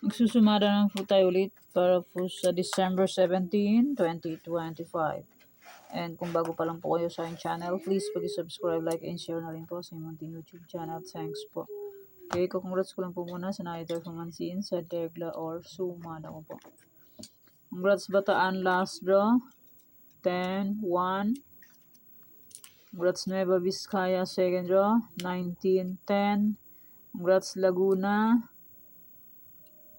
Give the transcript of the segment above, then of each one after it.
Magsusumada naman po tayo ulit para po sa December 17, 2025. And kung bago pa lang po kayo sa aking channel, please pag-subscribe, like, and share na rin po sa inyong YouTube channel. Thanks po. Okay, congrats ko lang po muna sa nakita Fumansin sa Degla or Sumada ko po. Congrats Bataan last draw, 10-1. Congrats Nueva Vizcaya second draw, 19-10. Congrats Laguna,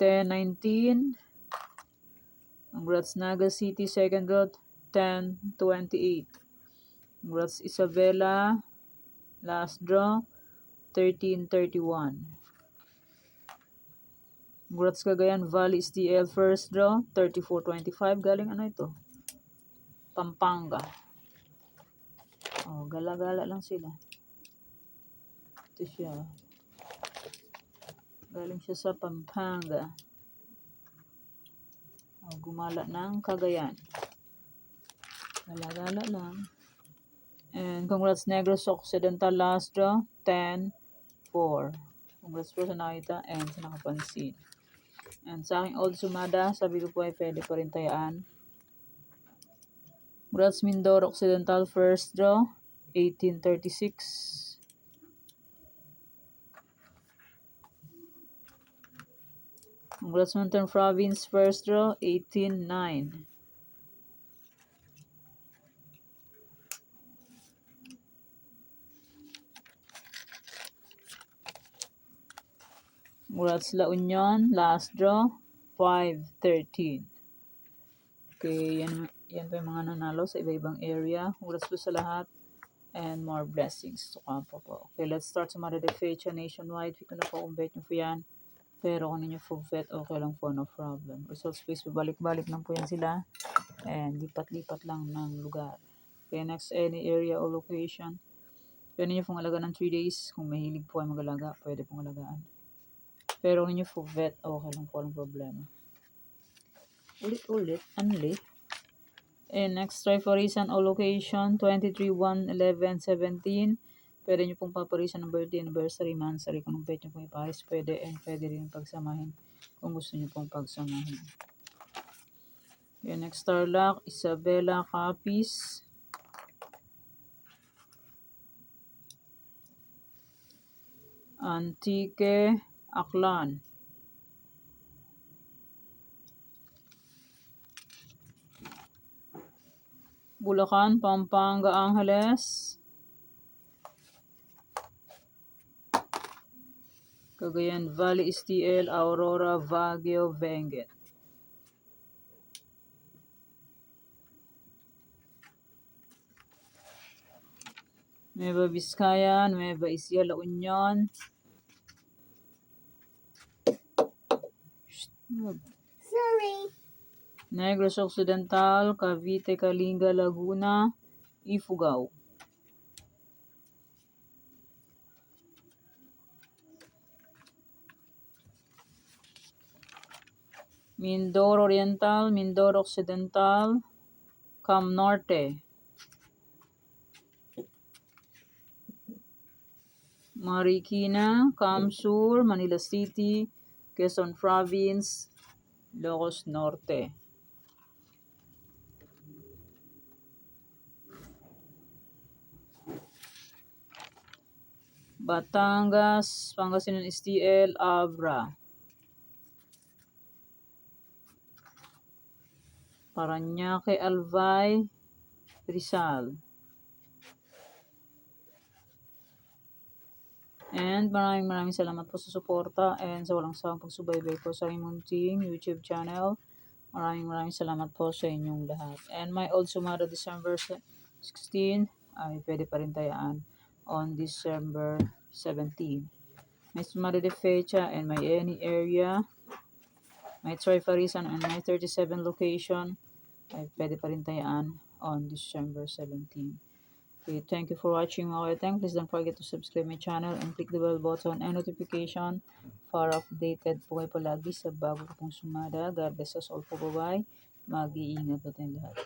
10-19. Congrats Naga City second draw, 10-28. Congrats Isabela last draw, 13-31. Congrats Cagayan Valley STL first draw, 34-25. Galing ano ito? Pampanga. Oh, gala-gala lang sila. Ito siya. Galing siya sa Pampanga. Oh, gumala ng Cagayan. Gala-gala lang. And congrats Negros Occidental last draw, 10-4. Congrats po sa nakita and sa nakapansin. And sa aking old sumada, sabi ko po ay pwede pa rin tayaan. Congrats Mindoro Occidental first draw, 18-36. Congrats Mountain Province first draw, 18-9. Congrats La Union last draw, 5-13. Okay, yan pa yung mga nanalo sa iba-ibang area. Congrats po sa lahat and more blessings to come po po. Okay, let's start sa mga fecha nationwide. Hindi ko na po kung bet nyo po yan. Pero kung ninyo po bet, okay lang po, no problem. Results please, balik-balik lang po yan sila. And lipat-lipat lang ng lugar. Okay, next, any area or location. Pwede ninyo pong alagaan ng 3 days. Kung mahilig po ay mag-alaga, pwede pong alagaan. Pero kung ninyo po bet, okay lang po, walang problema. Ulit-ulit, anli. And next, try for reason o location, 23-1-11-17. Pwede nyo pong paparisan ng birthday, anniversary, monthsary. Kung pwede nyo pong iparis, pwede. And pwede rin pagsamahin kung gusto nyo pong pagsamahin. Okay, next, Tarlac, Isabela, Capiz. Antique, Aklan. Bulacan, Pampanga, Angeles. Cagayan Valley STL, Aurora, Baguio, Benguet. Nueva Vizcaya, Nueva Ecija, La Union. Sorry. Negros Occidental, Cavite, Kalinga, Laguna, Ifugao. Mindoro Oriental, Mindoro Occidental, Cam Norte. Marikina, Cam Sur, Manila City, Quezon Province, Ilocos Norte. Batangas, Pangasinan STL, Abra. Parañaque, Albay, Rizal. And maraming salamat po sa suporta and sa walang sawang pagsubaybay po sa aking munting YouTube channel. Maraming salamat po sa inyong lahat. And my old sumada December 16 ay pwede pa rin tayaan on December 17. May sumada de fecha and may any area. May Troy Farisan and may 37 location ay pwede pa rin tayaan on December 17. Okay, thank you for watching mga kateng. Please don't forget to subscribe my channel and click the bell button and notification para updated po kayo palagi sa bago pong sumada. God bless us all po, bye-bye. Mag-iingat po tayong lahat.